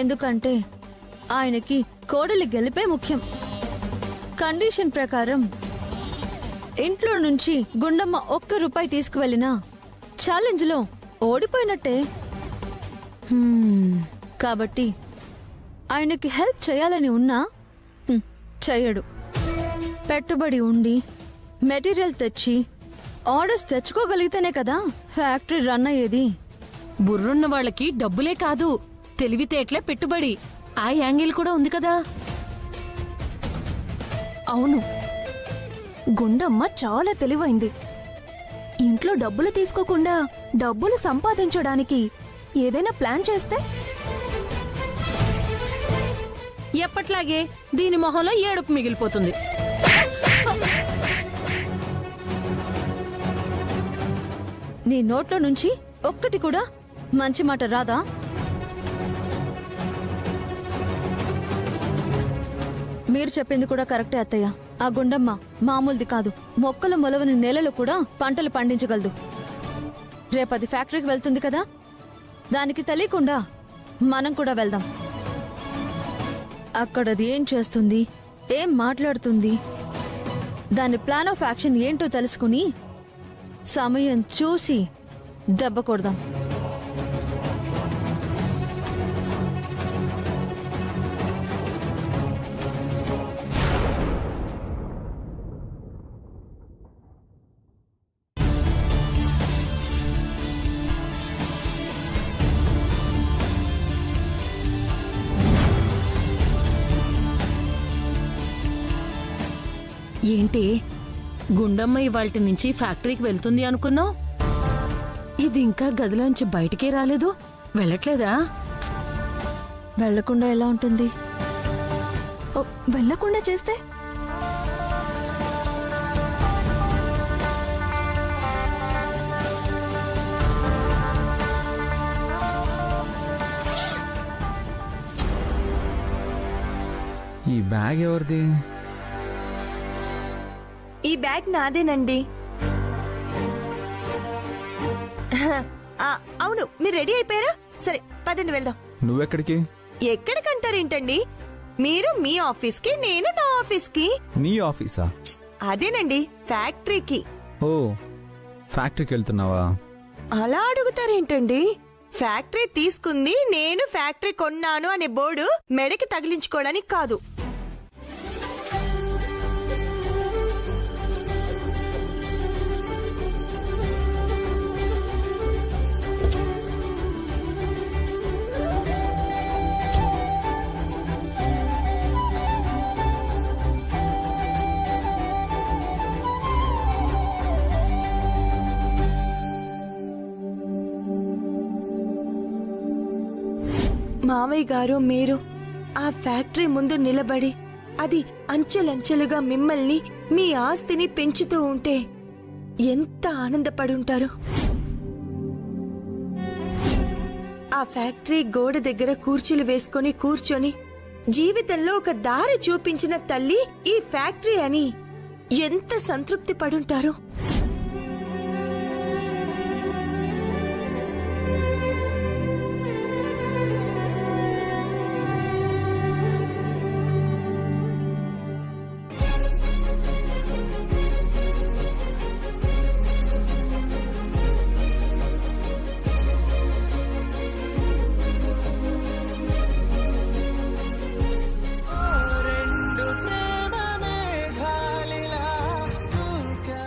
ఎందుకంటే ఆయనకి కోడలి గెలిపే ముఖ్యం. కండిషన్ ప్రకారం ఇంట్లో నుంచి గుండమ్మ ₹1 తీసుకువెళ్ళినా ఛాలెంజ్ లో ఓడిపోయినట్టే. కాబట్టి ఆయనకి హెల్ప్ చేయాలని ఉన్నా చెయ్యడు. పెట్టుబడి ఉండి మెటీరియల్ తెచ్చి ఆర్డర్స్ తెచ్చుకోగలిగితేనే కదా ఫ్యాక్టరీ రన్ అయ్యేది. బుర్రున్న వాళ్ళకి డబ్బులే కాదు, తెలివితేటలే పెట్టుబడి. ఆ యాంగిల్ కూడా ఉంది కదా. అవును, గుండమ్మ చాలా తెలివైంది. ఇంట్లో డబ్బులు తీసుకోకుండా డబ్బులు సంపాదించడానికి ఏదైనా ప్లాన్ చేస్తే ఎప్పట్లాగే దీని మొహంలో ఏడుపు మిగిలిపోతుంది. నీ నోట్లో నుంచి ఒక్కటి కూడా మంచి మాట రాదా? మీరు చెప్పింది కూడా కరెక్టే అత్తయ్య. ఆ గుండమ్మ మామూలుది కాదు. మొక్కల మొలవని నేలలో కూడా పంటలు పండించగలదు. రేపది ఫ్యాక్టరీకి వెళ్తుంది కదా, దానికి తెలియకుండా మనం కూడా వెళ్దాం. అక్కడది ఏం చేస్తుంది, ఏం మాట్లాడుతుంది, దాని ప్లాన్ ఆఫ్ యాక్షన్ ఏంటో తెలుసుకుని సమయం చూసి దెబ్బ కొడదాం. ఏంటి గుండమ్మ ఇవాల్టి నుంచి ఫ్యాక్టరీకి వెళ్తుంది అనుకున్నావు? ఇది ఇంకా గదిలోంచి బయటికే రాలేదు. వెళ్ళట్లేదా? వెళ్లకుండా ఎలా ఉంటుంది? వెళ్ళకుండా చేస్తే ఈ బ్యాగ్ ఎవరిది? ఈ బ్యాగ్ నాదేనండి. అవును, మీరు రెడీ అయిపోయారా? సరే పదండి వెళ్దాం. నువ్వెక్కడికి? ఎక్కడికంటారేంటండి? మీరు మీ ఆఫీస్ కి, నేను నా ఆఫీస్ కి. నీ ఆఫీసా? అదేనండి, ఫ్యాక్టరీకి. ఓ, ఫ్యాక్టరీకి వెళ్తున్నావా? అలా అడుగుతారేంటండి? ఫ్యాక్టరీ తీసుకుంది నేను, ఫ్యాక్టరీ కొన్నాను అనే బోర్డు మెడకి తగిలించుకోవడానికి కాదు. మావయ్య గారు మీరు ఆ ఫ్యాక్టరీ ముందు నిలబడి అది అంచెలంచెలుగా మిమ్మల్ని, మీ ఆస్తిని పెంచుతూ ఉంటే ఎంత ఆనందపడుంటారు. ఆ ఫ్యాక్టరీ గోడ దగ్గర కుర్చీలు వేసుకొని కూర్చొని జీవితంలో ఒక దారి చూపించిన తల్లి ఈ ఫ్యాక్టరీ అని ఎంత సంతృప్తి పడుంటారు.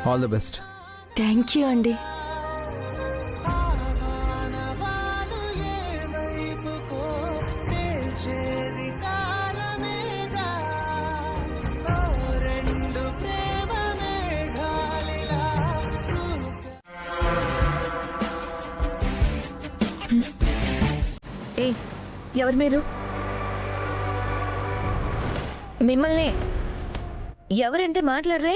All the best. Thank you అండి. ఎవరు మీరు? మిమ్మల్ని ఎవరంటే మాట్లాడరే?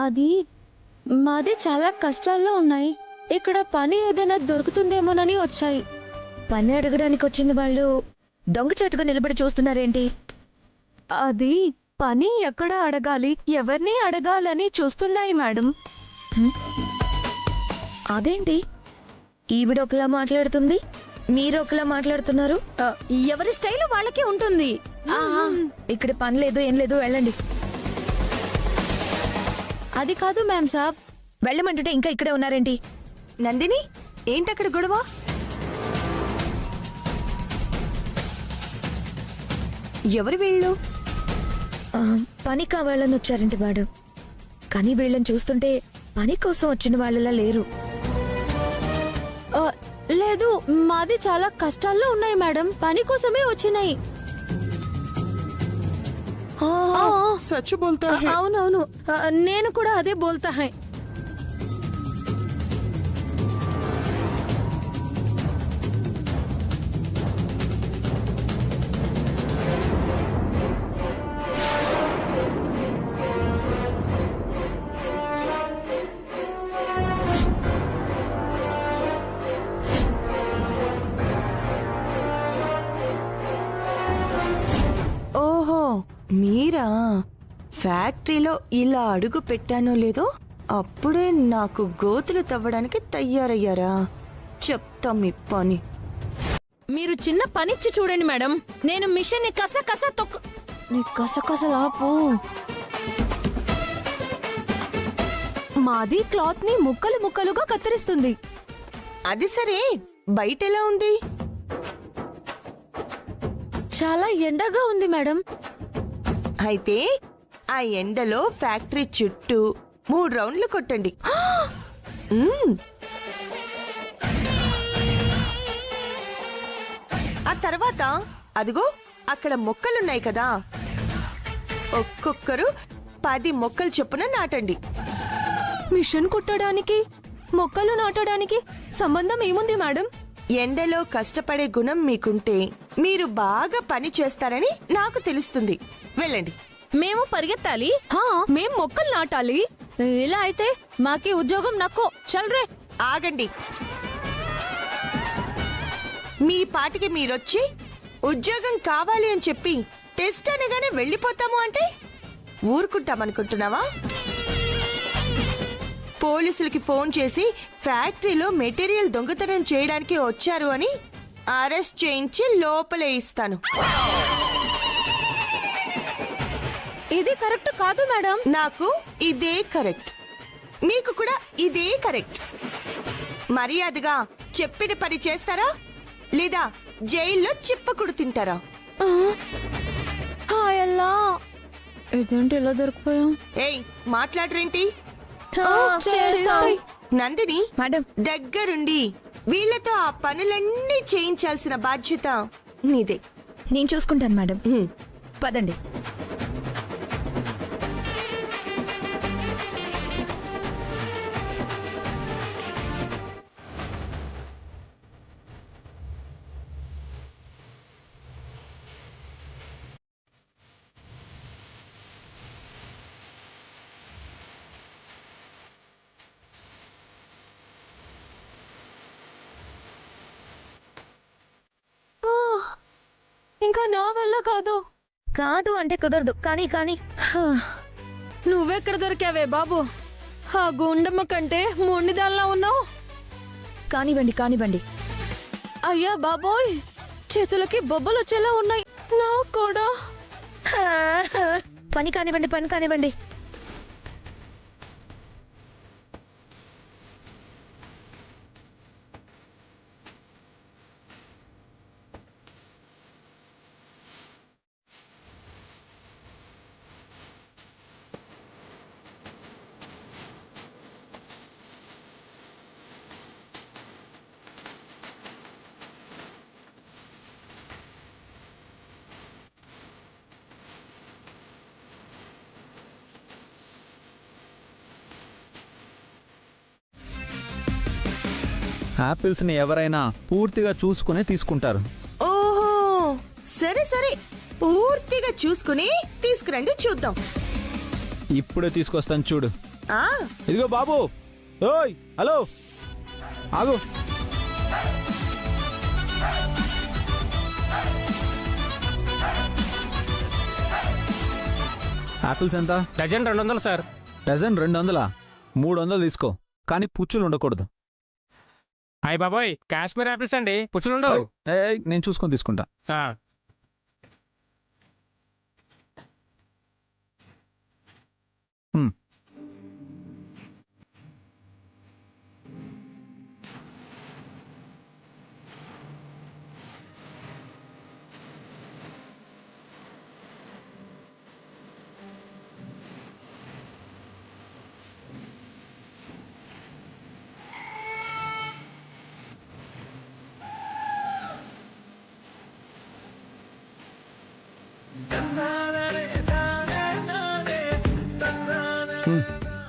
అది మాది చాలా కష్టాల్లో ఉన్నాయి. ఇక్కడ పని ఏదైనా దొరుకుతుందేమోనని వచ్చాయి. పని అడగడానికి వచ్చిన వాళ్ళు దొంగచాటుగా నిలబడి చూస్తున్నారేంటి? అది పని ఎక్కడ అడగాలి, ఎవరిని అడగాలని చూస్తున్నాయి మేడం. అదేంటి ఈవిడ ఒకలా మాట్లాడుతుంది, మీరు ఒకలా మాట్లాడుతున్నారు? ఎవరి స్టైల్ వాళ్ళకి ఉంటుంది. ఇక్కడ పని లేదు ఏం లేదు, వెళ్ళండి. అది కాదు మ్యామ్ సాబ్. వెళ్ళమంటుంటే ఇంకా ఇక్కడే ఉన్నారేంటి? నందిని, ఏంటక్కడ గొడవ? ఎవరు వీళ్ళు? పని కావాలని వచ్చారంట మేడం. కానీ వీళ్ళని చూస్తుంటే పని కోసం వచ్చిన వాళ్ళలా లేరు. లేదు, మాది చాలా కష్టాల్లో ఉన్నాయి మేడం. పని కోసమే వచ్చినాయి. సచ్ బోల్తా హై. అవునవును, నేను కూడా అదే బోల్తా హై. ఓహో, మీరా? ఫ్యాక్టరీలో ఇలా అడుగు పెట్టానో లేదో అప్పుడే నాకు గోతులు తవ్వడానికి తయారయ్యారా? చెప్తా మీ పని. మీరు చిన్న పనిచ్చి చూడండి మేడం. నేను మిషన్ ని కస కస తొక్కు. నీ కసకసలాపు. మాది క్లాత్ ని ముక్కలు ముక్కలుగా కత్తిరిస్తుంది. అది సరే, బయట ఎలా ఉంది? చాలా ఎండగా ఉంది మేడం. అయితే ఆ ఎండలో ఫ్యాక్టరీ చుట్టూ 3 రౌండ్లు కొట్టండి. ఆ తర్వాత అదిగో అక్కడ మొక్కలున్నాయి కదా, ఒక్కొక్కరు 10 మొక్కలు చొప్పున నాటండి. మిషన్ కుట్టడానికి మొక్కలు నాటడానికి సంబంధం ఏముంది మేడం? ఎండలో కష్టపడే గుణం మీకుంటే మీరు బాగా పని చేస్తారని నాకు తెలుస్తుంది. వెళ్ళండి. మేము పరిగెత్తాలి? మేం మొక్కలు నాటాలి. ఇలా అయితే మాకి ఉద్యోగం నక్కో. చల్రే. ఆగండి. మీ పాటికి మీరొచ్చి ఉద్యోగం కావాలి అని చెప్పి టెస్ట్ అనగానే వెళ్ళిపోతాము అంటే ఊరుకుంటామనుకుంటున్నావా? పోలీసులకి ఫోన్ చేసి ఫ్యాక్టరీలో మెటీరియల్ దొంగతనం చేయడానికి వచ్చారు అని అరెస్ట్ చేయించి లోపలే ఇస్తాను. ఇది కరెక్ట్ కాదు మేడం. నాకు ఇదే కరెక్ట్, మీకు కూడా ఇదే కరెక్ట్. మర్యాదగా చెప్పిన పని చేస్తారా లేదా జైల్లో చిప్పకుడు తింటారా? ఎలా ఇదేంటి ఇలా దొరికిపోయాం? ఏయ్, మాట్లాడరేంటి? చేస్తాయి. నందిని మేడం, దగ్గరుండి వీళ్ళతో ఆ పనులన్నీ చేయించాల్సిన బాధ్యత నీదే. నేను చూసుకుంటాను మేడం. పదండి. ఇంకా నా వల్ల కాదు. కాదు అంటే కుదరదు. కానీ కానీ నువ్వెక్కడ దొరికావే బాబు? ఆ గుండమ్మ కంటే మొండిదాల్లా ఉన్నావు. కానివ్వండి కానివ్వండి. అయ్యా బాబోయ్, చేతులకి బొబ్బలు వచ్చేలా ఉన్నాయి. నాకు కూడా. పని కానివ్వండి, పని కానివ్వండి. యాపిల్స్ని ఎవరైనా పూర్తిగా చూసుకునే తీసుకుంటారు. ఓహో, సరే సరే, పూర్తిగా చూసుకుని తీసుకురండి చూద్దాం. ఇప్పుడే తీసుకొస్తాను చూడు. ఆ ఇదిగో బాబు. ఓయ్ హలో, ఆగు. ఆపిల్స్ ఎంత? Dozen 200 sir. డజన్ 200. 300 తీసుకో, కానీ పుచ్చులు ఉండకూడదు. అయ్య బాబోయ్, కాశ్మీర్ యాపిల్స్ అండి, పుచ్చులు ఉండవు. ఏయ్, నేను చూసుకొని తీసుకుంటా. ఆ,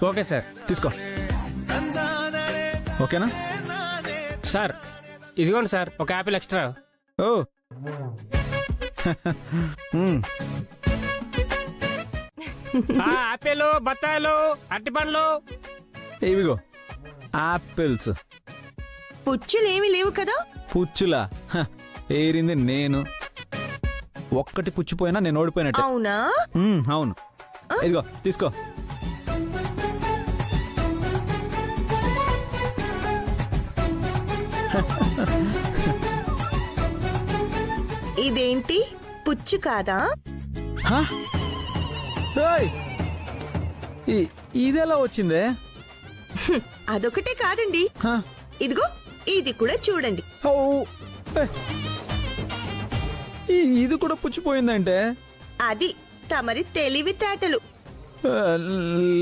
ఓకే సార్. తీసుకో. ఓకేనా సార్ ఇదిగోండి సార్, ఒక యాపిల్ ఎక్స్ట్రా. ఓ ఆపిల్, బత్తాయిలు, అరటిపండ్లు. ఇవిగో ఆపిల్స్. పుచ్చులేమి లేవు కదా? పుచ్చులా? హ, ఏరింది నేను. ఒక్కటి పుచ్చిపోయినా నేను ఓడిపోయినట్టే. అవునా? అవును. ఇదిగో తీసుకో. ఇదేంటి, పుచ్చు కాదా? హ? ఏయ్, ఇదెలా వచ్చిందే? అదొకటే కాదండి, హ? ఇదిగో ఇది కూడా చూడండి. ఓ, ఏ, ఇది కూడా పుచ్చిపోయిందంటే? అది తమరి తెలివితేటలు. ఆ,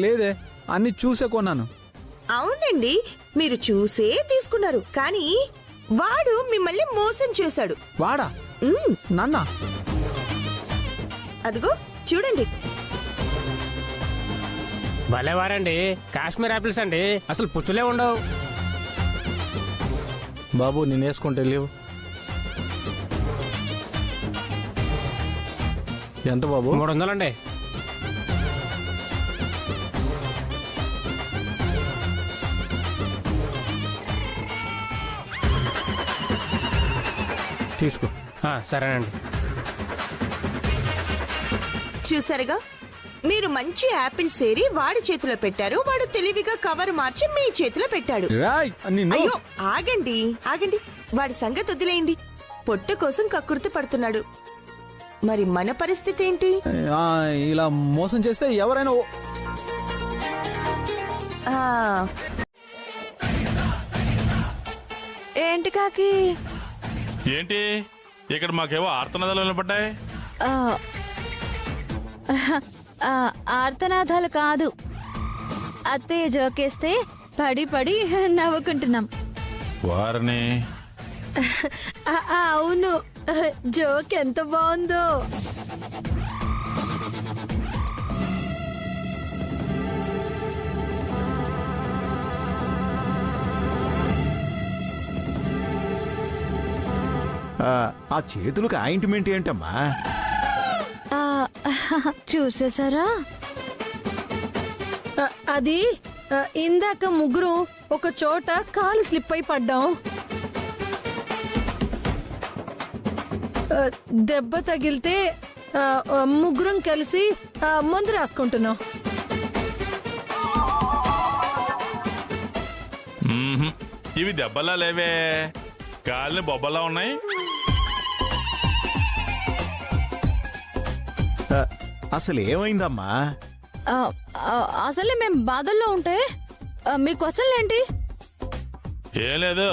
లేదే, అన్ని చూసే కొన్నాను. అవునండి, మీరు చూసే తీసుకున్నారు, కానీ వాడు మిమ్మల్ని మోసం చేశాడు. వాడా? ఉమ్, నాన్న? అదిగో చూడండి. భలేవారండి, కాశ్మీర్ యాపిల్స్ అండి, అసలు పుచ్చులే ఉండవు. బాబు నేను వేసుకుంటే లేవు. ఎంత బాబు? 300 అండి. తీసుకో. సరేనండి. చూసారుగా, మీరు మంచి యాపిల్స్ ఏరి వాడి చేతిలో పెట్టారు, వాడు తెలివిగా కవర్ మార్చి మీ చేతిలో పెట్టాడు. రాయ్, నిన్ను. అయ్యో ఆగండి ఆగండి, వాడి సంగతి వదిలేయండి. పొట్టు కోసం కక్కుర్తి పడుతున్నాడు. మరి మన పరిస్థితి ఏంటి? ఆ, ఇలా మోసం చేస్తే ఎవరైనా ఆ, ఏంటి కాకి? ఏంటి ఇక్కడ మాకేవో ఆర్తనాదాలు నిలబడ్డాయి? ఆ, ఆ, ఆర్తనాదాలు కాదు, అత్తయ్య జోకేస్తే పడి పడి నవ్వుకుంటున్నాం. వారిని అవును, జోక్ ఎంత బాగుందో. ఆ చేతులకు ఆయింట్మెంట్ ఏంటమ్మా? ఆ, చూసేసారా? అది ఇందాక ముగ్గురు ఒక చోట కాలు స్లిప్ అయి పడ్డాం. దెబ్బ తగిలితే ముగ్గురం కలిసి మందు రాసుకుంటున్నాం. ఇవి దెబ్బలా లేవే, కాళ్ళని బొబ్బలా ఉన్నాయి. అసలు ఏమైందమ్మా? ఆ, ఆ, అసలే మేం బాధల్లో ఉంటే మీ క్వశ్చన్లేంటి? ఏం లేదు,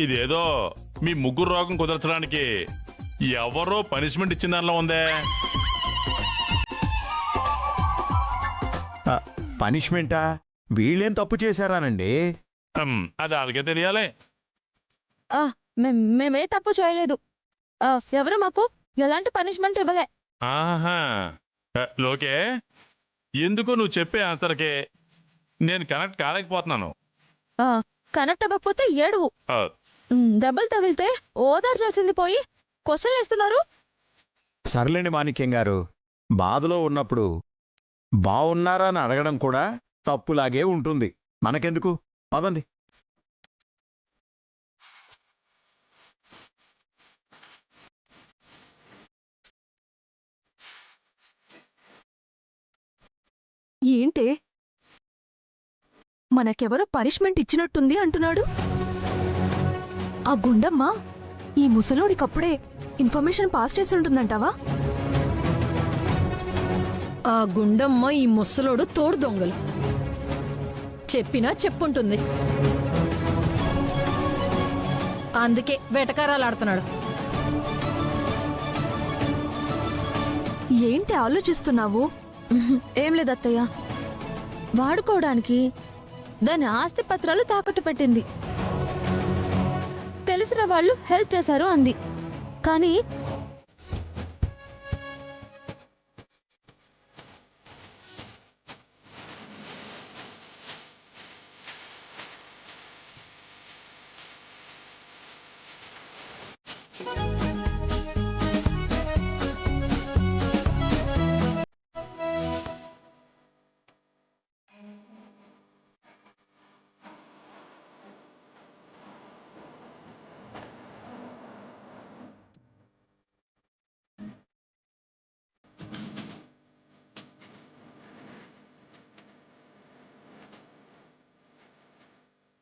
ఇదేదో మీ ముగ్గురు రోగం కుదర్చడానికి ఎవరో పనిష్మెంట్ ఇచ్చిన దానిలో ఉందే. పనిష్మెంటా? వీళ్ళేం తప్పు చేశారానండి? అది వాళ్ళకే తెలియాలి. మేమే తప్పు చేయలేదు. ఎవరు మాకు ఎలాంటి పనిష్మెంట్ ఇవ్వలే. ఆహా, లోకే, ఎందుకు నువ్వు చెప్పే ఆన్సర్కి నేను కనెక్ట్ కాలేకపోతున్నాను. కనెక్ట్ అవ్వకపోతే ఏడువు. దెబ్బలు తగిలితే ఓదార్చాల్సింది పోయి క్వశ్చన్లు వేస్తున్నారు. సర్లేండి మాణిక్యం గారు, బాధలో ఉన్నప్పుడు బావున్నారా అని అడగడం కూడా తప్పులాగే ఉంటుంది. మనకెందుకు, పదండి. ఏంటే మనకెవరో పనిష్మెంట్ ఇచ్చినట్టుంది అంటున్నాడు. ఆ గుండమ్మ ఈ ముసలోడికప్పుడే ఇన్ఫర్మేషన్ పాస్ చేస్తుంటుందంటావా? ఆ గుండమ్మ ఈ ముసలోడు తోడు దొంగలు చెప్పినా చెప్పుంటుంది. అందుకే వెటకారాలు ఆడుతున్నాడు. ఏంటి ఆలోచిస్తున్నావు? ఏం లేదు అత్తయ్య, వాడుకోవడానికి దాని ఆస్తి పత్రాలు తాకట్టు పెట్టింది. తెలిసిన వాళ్ళు హెల్ప్ చేశారు అంది. కానీ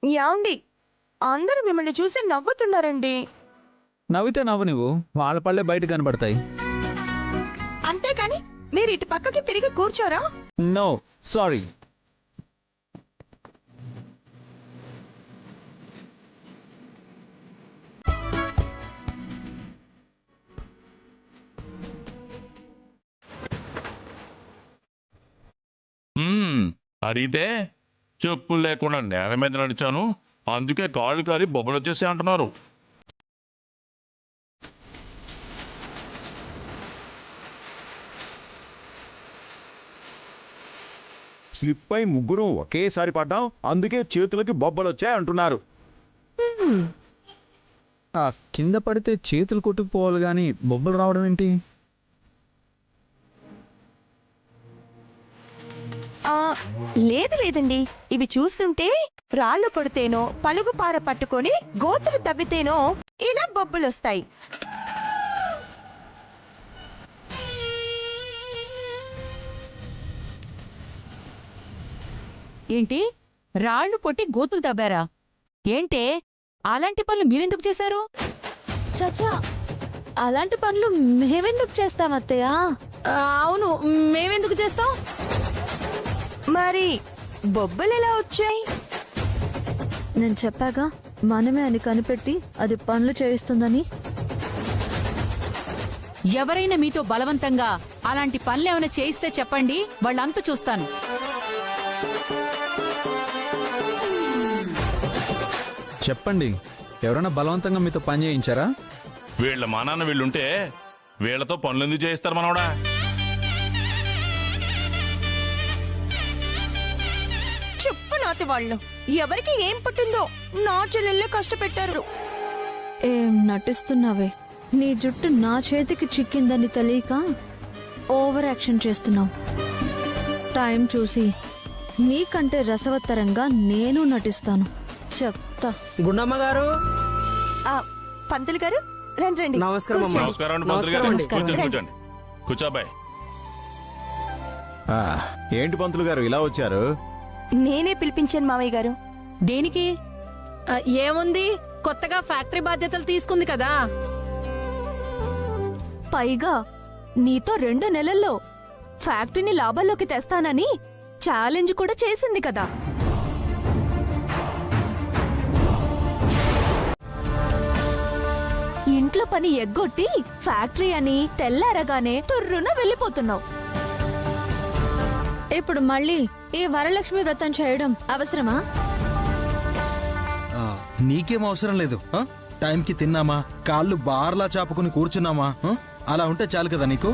యాండి, అందరూ మిమ్మల్ని చూసి నవ్వుతున్నారండి. నవ్వితే నవ్వు, నువ్వు వాళ్ళ పళ్ళే బయట కనబడతాయి. అంతేకాని మీరు ఇటు పక్కకి తిరిగి కూర్చోరా? No sorry. అడిగితే చెప్పులు లేకుండా నేల మీద నడిచాను, అందుకే కాళ్ళు కాలి బొబ్బలు వచ్చేసి అంటున్నారు. స్లిప్ అయి ముగ్గురు ఒకేసారి పడ్డాం, అందుకే చేతులకి బొబ్బలొచ్చాయి అంటున్నారు. ఆ కింద పడితే చేతులు కొట్టుకుపోవాలి కానీ బొబ్బలు రావడం ఏంటి? లేదు లేదండి, ఇవి చూస్తుంటే రాళ్ళు కొడితేనో పలుగు పార పట్టుకొని గోతులు తవ్వితేనో ఇలా బొబ్బులొస్తాయి. ఏంటి రాళ్లు కొట్టి గోతులు తవ్వారా? ఏంటే అలాంటి పనులు మీరెందుకు చేశారు? చచ్చా, అలాంటి పనులు మేమెందుకు చేస్తాం అత్తయ్య? అవును, మేమెందుకు చేస్తాం? మరి బొబ్బలు ఎలా వచ్చాయి? నేను చెప్పాగా, మనమే అని కనిపెట్టి అది పనులు చేయిస్తుందని. ఎవరైనా మీతో బలవంతంగా అలాంటి పనులేమైనా చేయిస్తే చెప్పండి, వాళ్ళంతా చూస్తాను. చెప్పండి, ఎవరైనా బలవంతంగా మీతో పని చేయించారా? వీళ్ళ మానాన్న వీళ్ళుంటే వీళ్లతో పనులు ఎందుకు చేయిస్తారు మనవడా? చెప్పు నాతి వాళ్ళు, ఎవరికి ఏం పట్టిందో నా చెల్లెళ్ళే కష్టపెట్టారు. ఏం నటిస్తున్నావే? నీ జుట్టు నా చేతికి చిక్కిందని తెలియక ఓవర్ యాక్షన్ చేస్తున్నావు. టైం చూసి నీకంటే రసవత్తరంగా నేను నటిస్తాను, చెప్తా. గుండమ్మ గారు, పంతులు గారు రండి రండి. నమస్కారం అమ్మా. నమస్కారం అండి పంతులు గారు. కూర్చోండి కూర్చోండి. కూర్చోబాయ్. ఏంటి పంతులు గారు ఇలా వచ్చారు? నేనే పిలిపించాను మావయ్య గారు. దేనికి? ఏముంది, కొత్తగా ఫ్యాక్టరీ బాధ్యతలు తీసుకుంది కదా. పైగా నీతో 2 నెలల్లో ఫ్యాక్టరీని లాభాల్లోకి తెస్తానని ఛాలెంజ్ కూడా చేసింది కదా. ఇంట్లో పని ఎగ్గొట్టి ఫ్యాక్టరీ అని తెల్లారగానే తుర్రున వెళ్ళిపోతున్నావు. ఇప్పుడు మళ్ళీ ఈ వరలక్ష్మి వ్రతం చేయడం అవసరమా? నీకేం అవసరం లేదు. టైంకి తిన్నామా, కాళ్ళు బార్లా చాపుకుని కూర్చున్నామా, అలా ఉంటే చాలు కదా నీకు.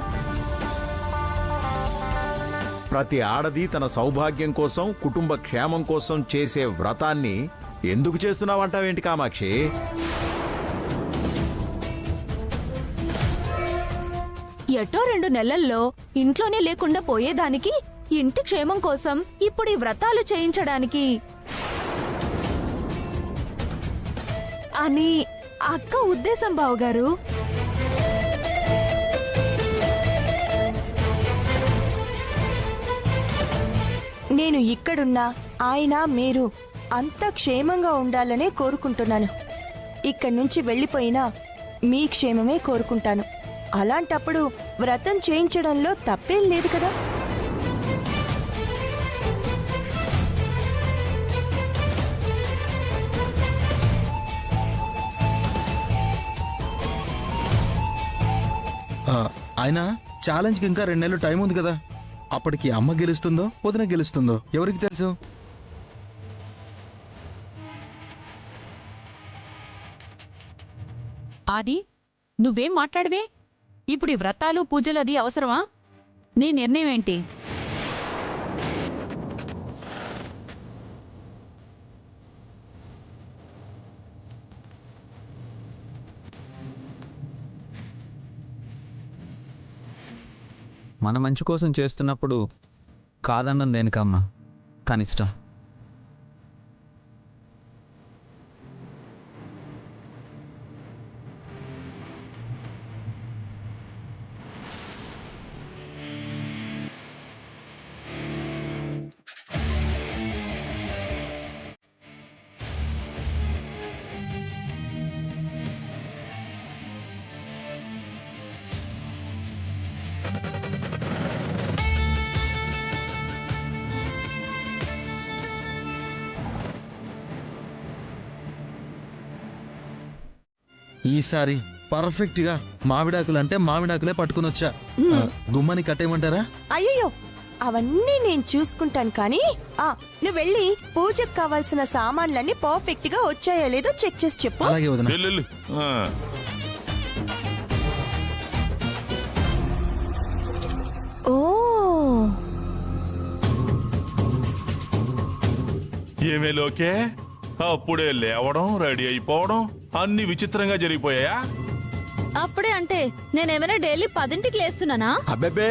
ప్రతి ఆడది తన సౌభాగ్యం కోసం, కుటుంబ క్షేమం కోసం చేసే వ్రతాన్ని ఎందుకు చేస్తున్నావంటావేంటి కామాక్షి? ఎటో 2 నెలల్లో ఇంట్లోనే లేకుండా పోయేదానికి ఇంటి క్షేమం కోసం ఇప్పుడు ఈ వ్రతాలు చేయించడానికి అని అక్క ఉద్దేశం బావగారు. నేను ఇక్కడున్నా ఆయన మీరు అంతా క్షేమంగా ఉండాలనే కోరుకుంటున్నాను. ఇక్కడి నుంచి వెళ్ళిపోయినా మీ క్షేమమే కోరుకుంటాను. అలాంటప్పుడు వ్రతం చేయించడంలో తప్పేం లేదు కదా. ఆయన ఛాలెంజ్కి ఇంకా 2 నెలలు టైం ఉంది కదా. అప్పటికి అమ్మ గెలుస్తుందో వదిన గెలుస్తుందో ఎవరికి తెలుసు. ఆది, నువ్వేం మాట్లాడవే? ఇప్పుడు ఈ వ్రతాలు పూజలు అది అవసరమా? నీ నిర్ణయం ఏంటి? మన మంచి కోసం చేస్తున్నప్పుడు కాదన్నం దేనికమ్మా కనిష్టం. ఈసారి పర్ఫెక్ట్ గా మామిడాకులు అంటే మామిడాకులే పట్టుకుని వచ్చా. గుమ్మని కట్టేయమంటారా? అయ్యో, అవన్నీ నేను చూసుకుంటాను. కానీ నువ్వు వెళ్ళి పూజకు కావాల్సిన సామాన్లన్నీ పర్ఫెక్ట్ గా వచ్చాయో లేదో చెక్ చేసి చెప్పు. అలాగే వదిన. వెళ్ళు. ఓ ఏమే లోకే, అప్పుడే లేవడం రెడీ అయిపోవడం అన్ని విచిత్రంగా జరిగిపోయాయా? అప్పుడే అంటే నేనేమైనా డైలీ 10ంటికి లేస్తున్నానా? అబ్బెబ్బే,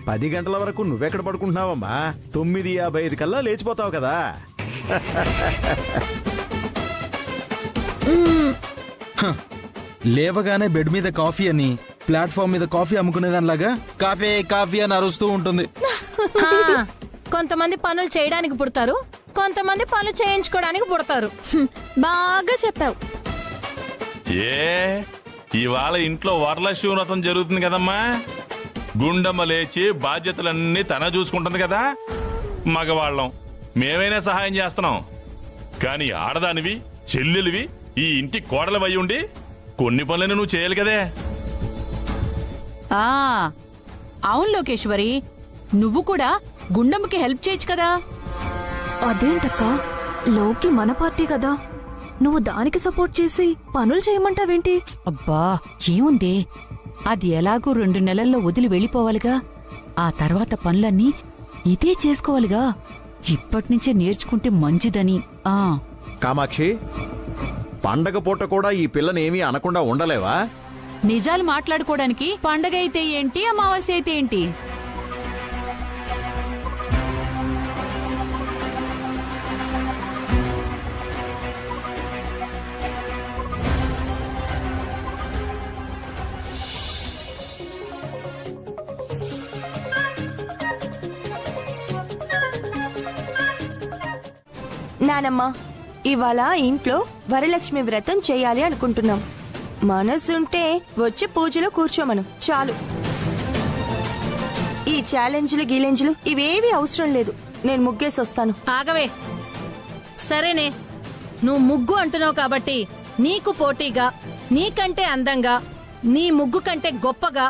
10 గంటల వరకు నువ్వెక్కడ పడుకుంటున్నావమ్మా? 9:55 కల్లా లేచిపోతావు కదా. లేవగానే బెడ్ మీద కాఫీ అని ప్లాట్ఫామ్ మీద కాఫీ అమ్ముకునేదానిలాగా కాఫీ కాఫీ అని అరుస్తూ ఉంటుంది. కొంతమంది పనులు చేయడానికి పుడతారు, కొంతమంది పనులు చేయించుకోవడానికి పుడతారు. బాగా చెప్పావు. ఇవాళ ఇంట్లో వరలక్ష్మి వ్రతం జరుగుతుంది కదమ్మా. గుండమ్మ లేచి బాధ్యతలన్నీ తన చూసుకుంటుంది కదా. మగవాళ్ళం మేమైనా సహాయం చేస్తున్నాం, కానీ ఆడదానివి చెల్లెలివి ఈ ఇంటి కోడలవై ఉండి కొన్ని పనులను నువ్వు చేయాలి కదే. అవును లోకేశ్వరి, నువ్వు కూడా గుండమ్మకి హెల్ప్ చేయొచ్చు కదా. అదేంటక్క, లోకి మన పార్టీ కదా, నువ్వు దానికి సపోర్ట్ చేసి పనులు చేయమంటావేంటి? అబ్బా ఏముంది, అది ఎలాగూ 2 నెలల్లో వదిలి వెళ్ళిపోవాలిగా. ఆ తర్వాత పనులన్నీ ఇదే చేసుకోవాలిగా. ఇప్పటినుంచే నేర్చుకుంటే మంచిదని. కామాక్షి, పండగ పూట కూడా ఈ పిల్లనేమీ అనకుండా ఉండలేవా? నిజాలు మాట్లాడుకోవడానికి పండగ అయితే ఏంటి, అమావాస్య అయితే ఏంటి? నానమ్మ, ఇవాళ ఇంట్లో వరలక్ష్మి వ్రతం చేయాలి అనుకుంటున్నాం. మనసుంటే వచ్చి పూజలో కూర్చోమను చాలు. ఈ ఛాలెంజ్లు గీలెంజ్లు ఇవేవి అవసరం లేదు. నేను ముగ్గేసి వస్తాను. ఆగవే, సరేనే, నువ్వు ముగ్గు అంటున్నావు కాబట్టి నీకు పోటీగా, నీకంటే అందంగా, నీ ముగ్గు కంటే గొప్పగా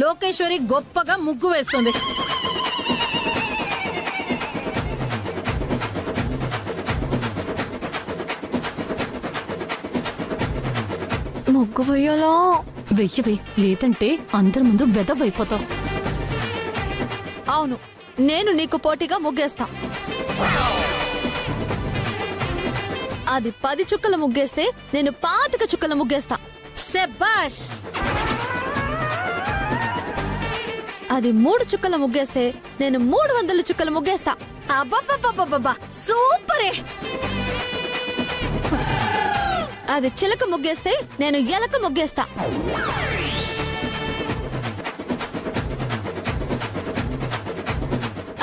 లోకేశ్వరి గొప్పగా ముగ్గు వేస్తుంది. ముగ్గు వెయ్యాలా? వెయ్యవే, లేదంటే అందరి ముందు వెదవైపోతావు. అవును, నేను నీకు పోటీగా ముగ్గేస్తా. అది 10 చుక్కల ముగ్గేస్తే నేను 25 చుక్కల ముగ్గేస్తా. శభాష్. అది 3 చుక్కల ముగ్గేస్తే నేను 300 చుక్కల ముగ్గేస్తా. అబ్బబ్బబ్బబ్బబ్బా సూపరే. అది చిలక ముగ్గేస్తే నేను ఎలక ముగ్గేస్తా.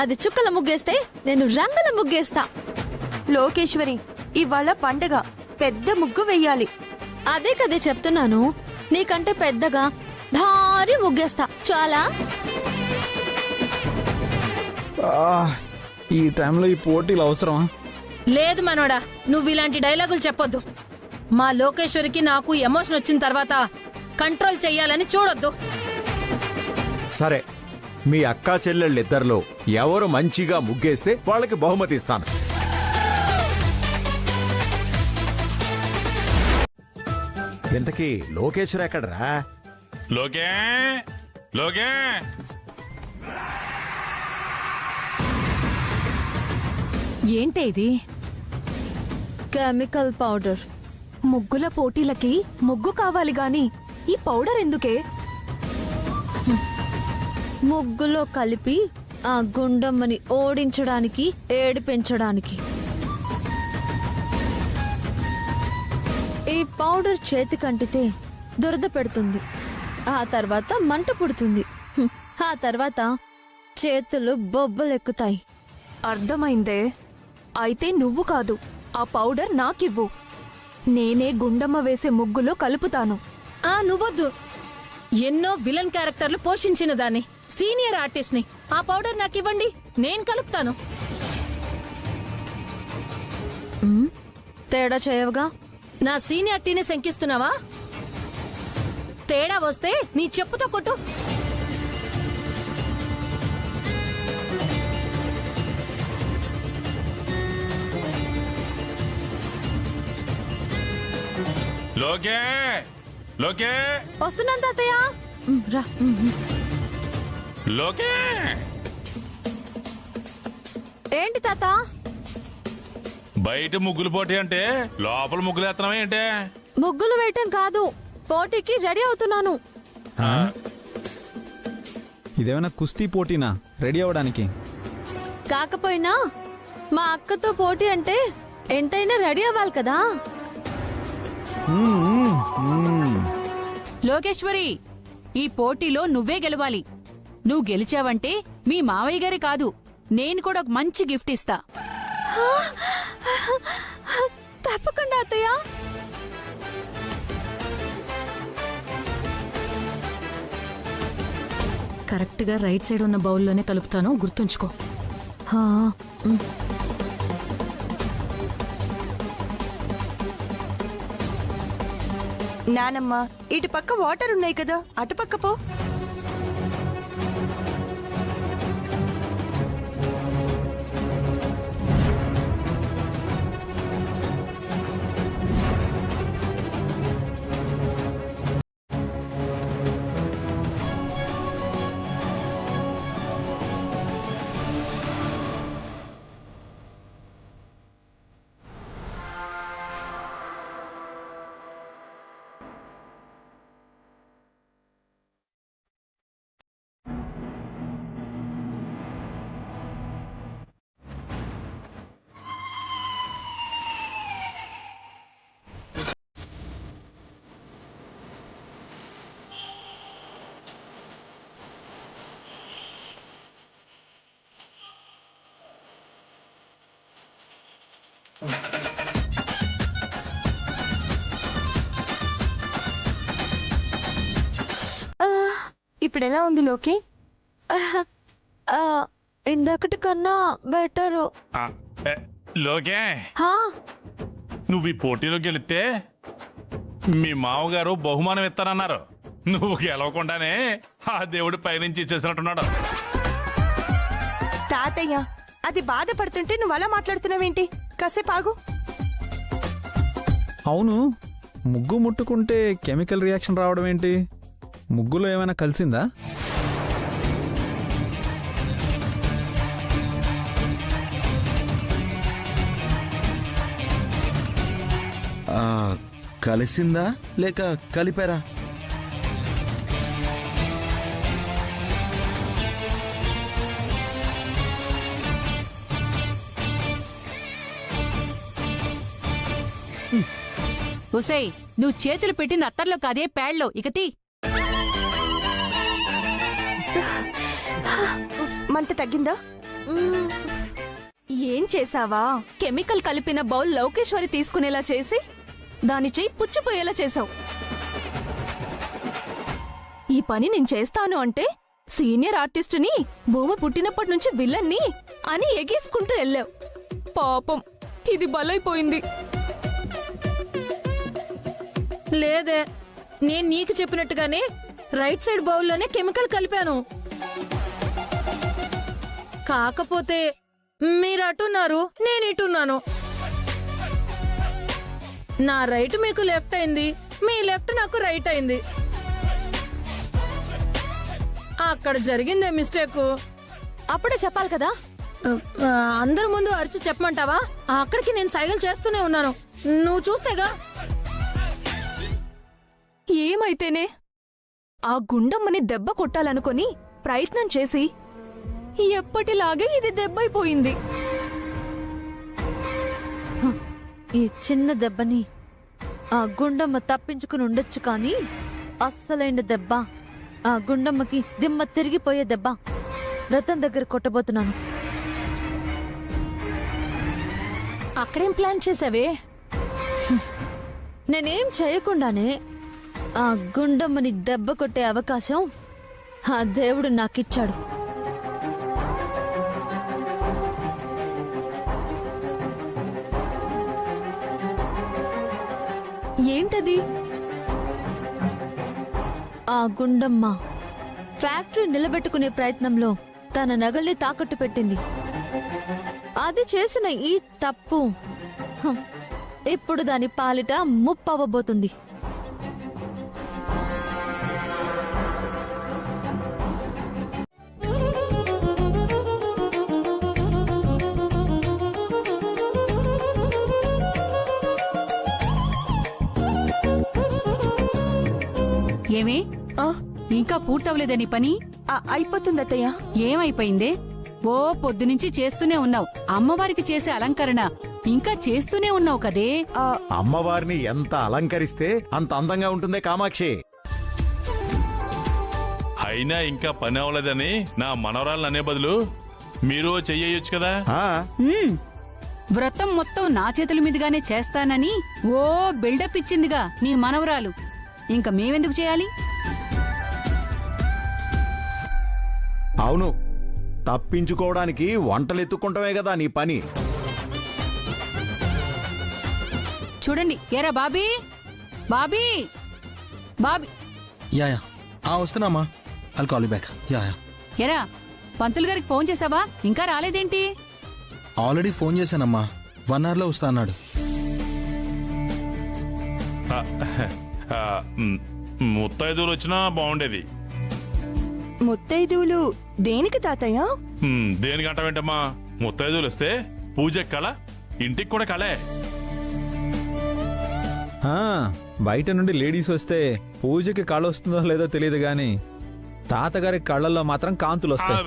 అది చుక్కల ముగ్గేస్తే నేను రంగుల ముగ్గేస్తా. లోకేశ్వరి, ఇవాళ పండగ, పెద్ద ముగ్గు వెయ్యాలి. అదే కదే చెప్తున్నాను, నీకంటే పెద్దగా భారీ ముగ్గేస్తా. చాలా ఈ టైంలో ఈ పోటీలు అవసరమా? లేదు మనోడా, నువ్వు ఇలాంటి డైలాగులు చెప్పొద్దు. మా లోకేశ్వరికి నాకు ఎమోషన్ వచ్చిన తర్వాత కంట్రోల్ చెయ్యాలని చూడొద్దు. సరే, మీ అక్కా చెల్లెళ్ళిద్దరిలో ఎవరు మంచిగా ముగ్గేస్తే వాళ్ళకి బహుమతి ఇస్తాను. ఇంతకీ లోకేశ్వర్ ఎక్కడరా? లోకే లోకే ఏంటే ఇది? Chemical powder. ముగ్గుల పోటీలకి ముగ్గు కావాలి గాని ఈ పౌడర్ ఎందుకే? ముగ్గులో కలిపి ఆ గుండమ్మని ఓడించడానికి, ఏడిపించడానికి. ఈ పౌడర్ చేతికంటితే దురద పెడుతుంది, ఆ తర్వాత మంట పుడుతుంది, ఆ తర్వాత చేతులు బొబ్బలెక్కుతాయి. అర్థమైందే. అయితే నువ్వు కాదు, ఆ పౌడర్ నాకివ్వు. నేనే గుండమ్మ వేసే ముగ్గులో కలుపుతాను. నువ్వొద్దు. ఎన్నో విలన్ క్యారెక్టర్లు పోషించిన దాన్ని, సీనియర్ ఆర్టిస్ట్ ని. ఆ పౌడర్ నాకివ్వండి, నేను కలుపుతాను. తేడా చేయవుగా. నా సీనియారిటీని శంకిస్తున్నావా? తేడా వస్తే నీ చెప్పుతో కొట్టు. లోకే లోకే వస్తున్నాను తాతయ్య. రా. లోకే ఏంటి తాత? బయట ముగ్గులు పోటీ అంటే లోపల ముగ్గులు ఎత్తనమే ఏంటే? ముగ్గులు వేయటం కాదు, పోటీకి రెడీ అవుతున్నాను. ఇదేమైనా కుస్తీ పోటీనా రెడీ అవ్వడానికి? కాకపోయినా మా అక్కతో పోటీ అంటే ఎంతైనా రెడీ అవ్వాలి కదా. లోకేశ్వరి, ఈ పోటీలో నువ్వే గెలవాలి. నువ్వు గెలిచావంటే మీ మావయ్య గారి కాదు, నేను కూడా ఒక మంచి గిఫ్ట్ ఇస్తా. తప్పకుండా అత్తయ్య. కరెక్ట్ గా రైట్ సైడ్ ఉన్న బౌల్లోనే కలుపుతాను, గుర్తుంచుకో. నానమ్మ, ఇటు పక్క వాటర్ ఉన్నాయి కదా, అటు పక్క పో. ఇప్పుడు ఎలా ఉంది లోకి? ఇందకటి కన్నా బెటరు. లోకే, నువ్వు ఈ పోటీలో గెలిస్తే మీ మామగారు బహుమానం ఇస్తానన్నారు. నువ్వు గెలవకుండానే ఆ దేవుడు పైనుంచి ఇచ్చేసినట్టున్నాడు. తాతయ్య, అది బాధపడుతుంటే నువ్వు అలా మాట్లాడుతున్నావేంటి? కాసేపు ఆగు. అవును, ముగ్గు ముట్టుకుంటే కెమికల్ రియాక్షన్ రావడం ఏంటి? ముగ్గులో ఏమైనా కలిసిందా? కలిసిందా లేక కలిపారా? ఒసేయ్ నువ్వు చేతులు పెట్టింది అత్తర్లో కాదే ప్యాడ్లో ఇకటి. మంట తగ్గిందా? ఏం చేసావా? కెమికల్ కలిపిన బౌల్ లోకేశ్వరి తీసుకునేలా చేసి దాని చెయ్యి పుచ్చిపోయేలా చేసావు. ఈ పని నేను చేస్తాను అంటే సీనియర్ ఆర్టిస్టుని, భూమి పుట్టినప్పటి నుంచి విలన్ని అని ఎగేసుకుంటూ వెళ్ళావు. పాపం ఇది బలైపోయింది. లేదే, నేను నీకు చెప్పినట్టుగానే రైట్ సైడ్ బౌల్లోనే కెమికల్ కలిపాను. కాకపోతే మీరు అటున్నారు, నేను ఇటున్నాను. నా రైట్ మీకు లెఫ్ట్ అయింది, మీ లెఫ్ట్ నాకు రైట్ అయింది. అక్కడ జరిగిందే మిస్టేక్. అప్పుడే చెప్పాలి కదా. అందరి ముందు అరిచి చెప్పమంటావా? అక్కడికి నేను సైగలు చేస్తూనే ఉన్నాను, నువ్వు చూస్తేగా. ఏమైతేనే ఆ గుండమ్మని దెబ్బ కొట్టాలనుకొని ప్రయత్నం చేసి ఎప్పటిలాగే ఇది దెబ్బైపోయింది. ఈ చిన్న దెబ్బని ఆ గుండమ్మ తప్పించుకుని ఉండొచ్చు, కానీ అస్సలైన దెబ్బ, ఆ గుండమ్మకి దిమ్మ తిరిగిపోయే దెబ్బ రతన్ దగ్గర కొట్టబోతున్నాను. అక్కడేం ప్లాన్ చేసావే? నేనేం చేయకుండానే ఆ గుండమ్మని దెబ్బ కొట్టే అవకాశం ఆ దేవుడు నాకిచ్చాడు. ఏంటది? ఆ గుండమ్మ ఫ్యాక్టరీ నిలబెట్టుకునే ప్రయత్నంలో తన నగల్ని తాకట్టు పెట్టింది. అది చేసిన ఈ తప్పు ఇప్పుడు దాని పాలిట ముప్పవబోతుంది. ఏమే ఇంకా పూర్తవలేదే నీ పని? అయిపోతుందత్తయ్య. ఏమైపోయిందే? ఓ పొద్దునుంచి చేస్తూనే ఉన్నావు. అమ్మవారికి చేసే అలంకరణ ఇంకా చేస్తూనే ఉన్నావు కదే. అమ్మవారిని ఎంత అలంకరిస్తే అంత అందంగా ఉంటుందే కామాక్షి. అయినా ఇంకా పని అవ్వలేదని నా మనవరాలను అనే బదులు మీరు చెయ్యొచ్చు కదా. వ్రతం మొత్తం నా చేతుల మీదుగానే చేస్తానని ఓ బిల్డప్ ఇచ్చిందిగా నీ మనవరాలు. ఇంకా మేమెందుకు చేయాలి? అవును, తప్పించుకోవడానికి వంటలెత్తుకుంటమే కదా నీ పని. చూడండి. ఎరా బాబీ, బాబీ, బాబీ. యా వస్తున్నామా. I'll call you back. Yeah. ఎరా పంతులు గారికి ఫోన్ చేసావా? ఇంకా రాలేదేంటి? Already phone చేశానమ్మా. 1 hour లో వస్తా అన్నాడు. ముత్తైదువులు వచ్చినా బాగుండేది. ముత్తైదువులు దేనికి తాతయ్య? దేనికి అంటావేంటమ్మా? ముత్తైదువులు వస్తే పూజ కళ, ఇంటికి కూడా కళే. బయట నుండి లేడీస్ వస్తే పూజకి కళ వస్తుందో లేదో తెలియదు గాని తాతగారి కళ్ళల్లో మాత్రం కాంతులు వస్తాయి.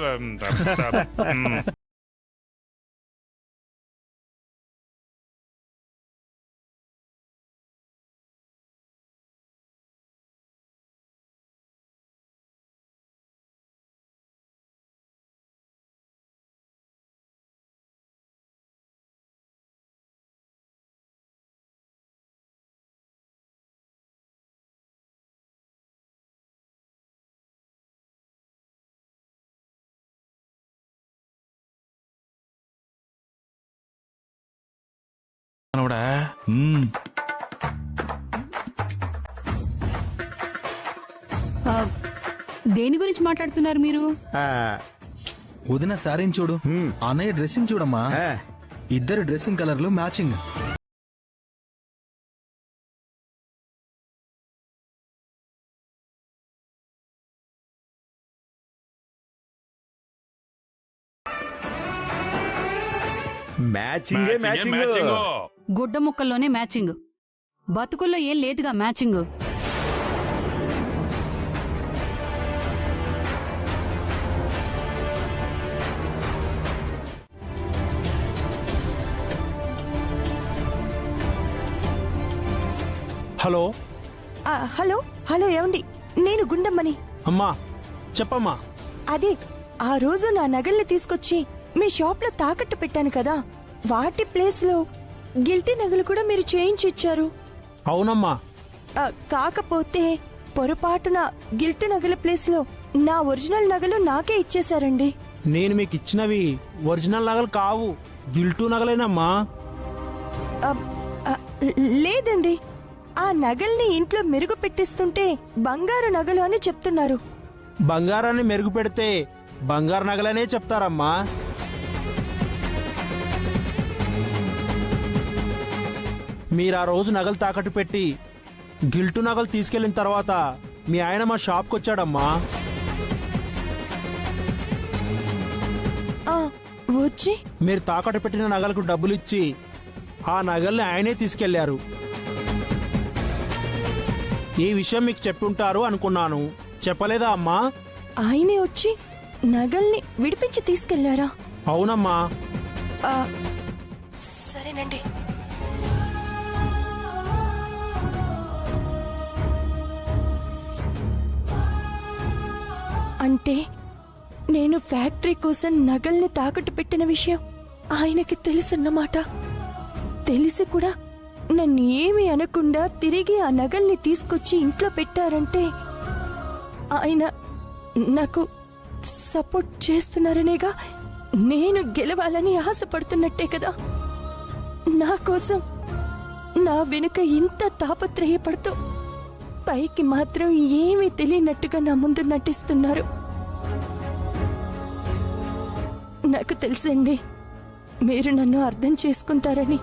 దేని గురించి మాట్లాడుతున్నారు మీరు? వదిన శారీని చూడు, అన్నయ్య డ్రెస్సింగ్ చూడమ్మా. ఇద్దరు డ్రెస్సింగ్ కలర్లు మ్యాచింగ్. గుడ్డ ముక్కల్లోనే మ్యాచింగ్, బతుకుల్లో ఏం లేదుగా మ్యాచింగ్. హలో హలో హలో ఏమండి, నేను గుండమ్మని. అమ్మా చెప్పమ్మా. అదే ఆ రోజు నా నగల్ని తీసుకొచ్చి మీ షాప్ లో తాకట్టు పెట్టాను కదా, వాటి ప్లేస్ లో గిల్టీ నగలు కూడా మీరు చేయించి ఇచ్చారు. అవునమ్మా. కాకపోతే పొరపాటున గిల్టీ నగల ప్లేస్ లో నా ఒరిజినల్ నగలు నాకే ఇచ్చేశారండి. నేను మీకు ఇచ్చినవి ఒరిజినల్ నగలు కావు, గిల్టు నగలేనమ్మా. లేదండి, ఆ నగల్ని ఇంట్లో మెరుగు పెట్టిస్తుంటే బంగారు నగలు అని చెప్తున్నారు. బంగారాన్ని మెరుగు పెడితే బంగారు నగలనే చెప్తారమ్మా. మీరు ఆ రోజు నగలు తాకట్టు పెట్టి గిల్టు నగలు తీసుకెళ్లిన తర్వాత మీ ఆయన మా షాప్కి వచ్చాడమ్మా. వచ్చి మీరు తాకట్టు పెట్టిన నగలకు డబ్బులు ఇచ్చి ఆ నగల్ని ఆయనే తీసుకెళ్లారు. ఈ విషయం మీకు చెప్పుంటారు అనుకున్నాను, చెప్పలేదా అమ్మా? ఆయనే వచ్చి నగల్ని విడిపించి తీసుకెళ్లారా? అవునమ్మా. సరేనండి. అంటే నేను ఫ్యాక్టరీ కోసం నగల్ని తాకట్టు పెట్టిన విషయం ఆయనకి తెలుసన్నమాట. తెలిసి కూడా నన్ను ఏమీ అనకుండా తిరిగి ఆ నగల్ని తీసుకొచ్చి ఇంట్లో పెట్టారంటే ఆయన నాకు సపోర్ట్ చేస్తున్నారనేగా, నేను గెలవాలని ఆశపడుతున్నట్టే కదా. నా కోసం నా వెనుక ఇంత తాపత్రయపడుతూ పైకి మాత్రం ఏమీ తెలియనట్టుగా నా ముందు నటిస్తున్నారు. నాకు తెలుసండి మీరు నన్ను అర్థం చేసుకుంటారని.